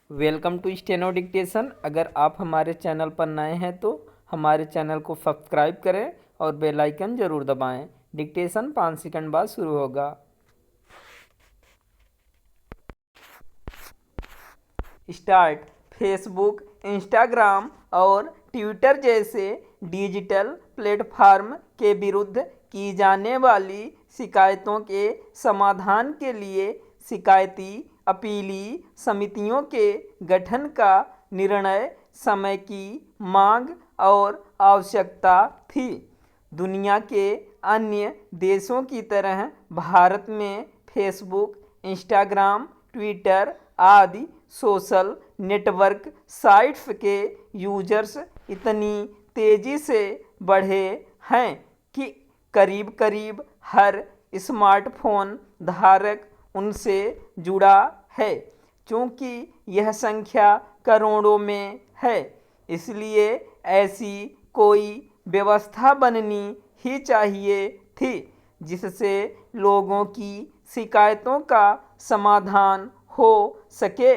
Welcome to steno dictation. अगर आप हमारे चैनल पर नए हैं तो हमारे चैनल को सब्सक्राइब करें और बेल आइकन ज़रूर दबाएं। डिक्टेशन 5 सेकंड बाद शुरू होगा। स्टार्ट। फेसबुक, इंस्टाग्राम और ट्विटर जैसे डिजिटल प्लेटफॉर्म के विरुद्ध की जाने वाली शिकायतों के समाधान के लिए शिकायती अपीली समितियों के गठन का निर्णय समय की मांग और आवश्यकता थी। दुनिया के अन्य देशों की तरह भारत में फेसबुक, इंस्टाग्राम, ट्विटर आदि सोशल नेटवर्क साइट्स के यूजर्स इतनी तेज़ी से बढ़े हैं कि करीब करीब हर स्मार्टफोन धारक उनसे जुड़ा है। चूँकि यह संख्या करोड़ों में है, इसलिए ऐसी कोई व्यवस्था बननी ही चाहिए थी जिससे लोगों की शिकायतों का समाधान हो सके।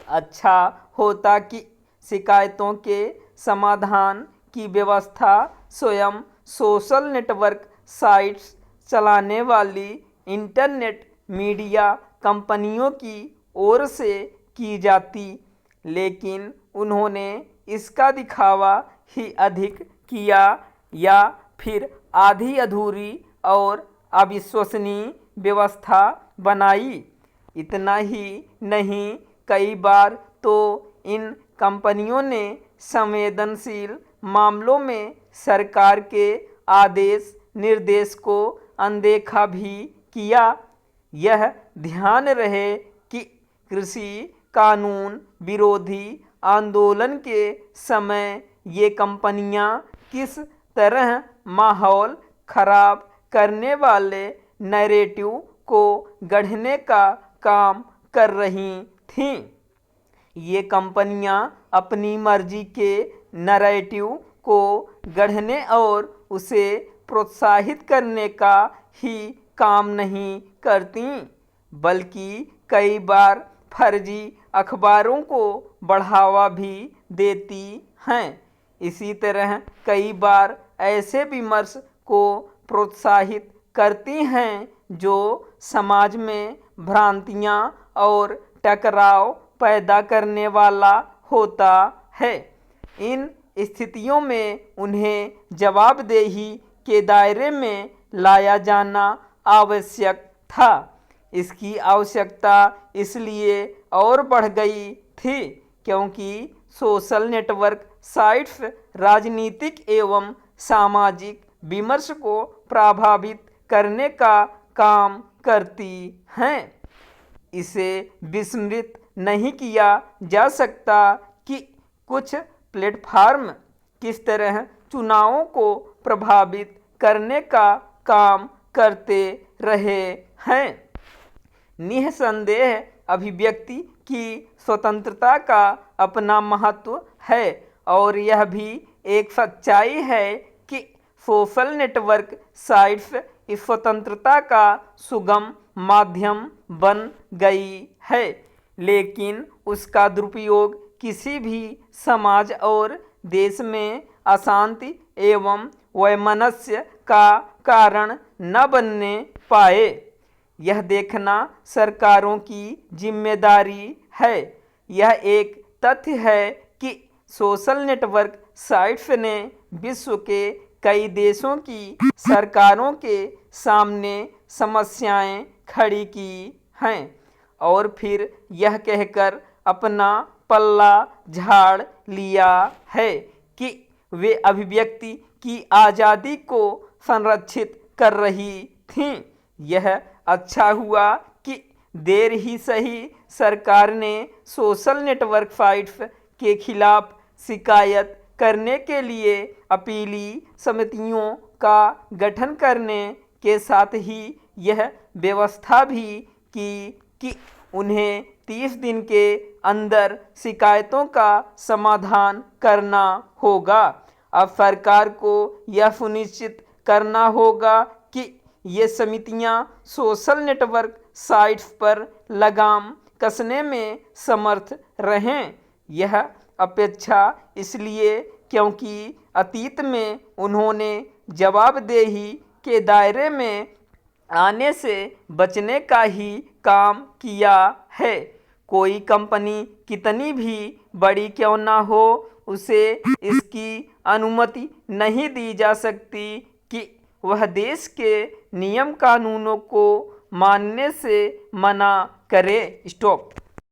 अच्छा होता कि शिकायतों के समाधान की व्यवस्था स्वयं सोशल नेटवर्क साइट्स चलाने वाली इंटरनेट मीडिया कंपनियों की ओर से की जाती, लेकिन उन्होंने इसका दिखावा ही अधिक किया या फिर आधी अधूरी और अविश्वसनीय व्यवस्था बनाई। इतना ही नहीं, कई बार तो इन कंपनियों ने संवेदनशील मामलों में सरकार के आदेश निर्देश को अनदेखा भी किया। यह ध्यान रहे कि कृषि कानून विरोधी आंदोलन के समय ये कंपनियां किस तरह माहौल खराब करने वाले नैरेटिव को गढ़ने का काम कर रही थीं। ये कंपनियां अपनी मर्जी के नैरेटिव को गढ़ने और उसे प्रोत्साहित करने का ही काम नहीं करती, बल्कि कई बार फर्जी अखबारों को बढ़ावा भी देती हैं। इसी तरह कई बार ऐसे विमर्श को प्रोत्साहित करती हैं जो समाज में भ्रांतियां और टकराव पैदा करने वाला होता है। इन स्थितियों में उन्हें जवाबदेही के दायरे में लाया जाना आवश्यक था। इसकी आवश्यकता इसलिए और बढ़ गई थी क्योंकि सोशल नेटवर्क साइट्स राजनीतिक एवं सामाजिक विमर्श को प्रभावित करने का काम करती हैं। इसे विस्मृत नहीं किया जा सकता कि कुछ प्लेटफॉर्म किस तरह चुनावों को प्रभावित करने का काम करते रहे हैं। निःसंदेह अभिव्यक्ति की स्वतंत्रता का अपना महत्व है और यह भी एक सच्चाई है कि सोशल नेटवर्क साइट्स इस स्वतंत्रता का सुगम माध्यम बन गई है, लेकिन उसका दुरुपयोग किसी भी समाज और देश में अशांति एवं वैमनस्य का कारण न बनने पाए। यह देखना सरकारों की जिम्मेदारी है। यह एक तथ्य है कि सोशल नेटवर्क साइट्स ने विश्व के कई देशों की सरकारों के सामने समस्याएं खड़ी की हैं और फिर यह कहकर अपना पल्ला झाड़ लिया है कि वे अभिव्यक्ति की आज़ादी को संरक्षित कर रही थीं। यह अच्छा हुआ कि देर ही सही सरकार ने सोशल नेटवर्क साइट्स के खिलाफ शिकायत करने के लिए अपीली समितियों का गठन करने के साथ ही यह व्यवस्था भी की कि उन्हें 30 दिन के अंदर शिकायतों का समाधान करना होगा। अब सरकार को यह सुनिश्चित करना होगा कि ये समितियां सोशल नेटवर्क साइट्स पर लगाम कसने में समर्थ रहें। यह अपेक्षा इसलिए क्योंकि अतीत में उन्होंने जवाबदेही के दायरे में आने से बचने का ही काम किया है। कोई कंपनी कितनी भी बड़ी क्यों ना हो, उसे इसकी अनुमति नहीं दी जा सकती कि वह देश के नियम कानूनों को मानने से मना करे। स्टॉप।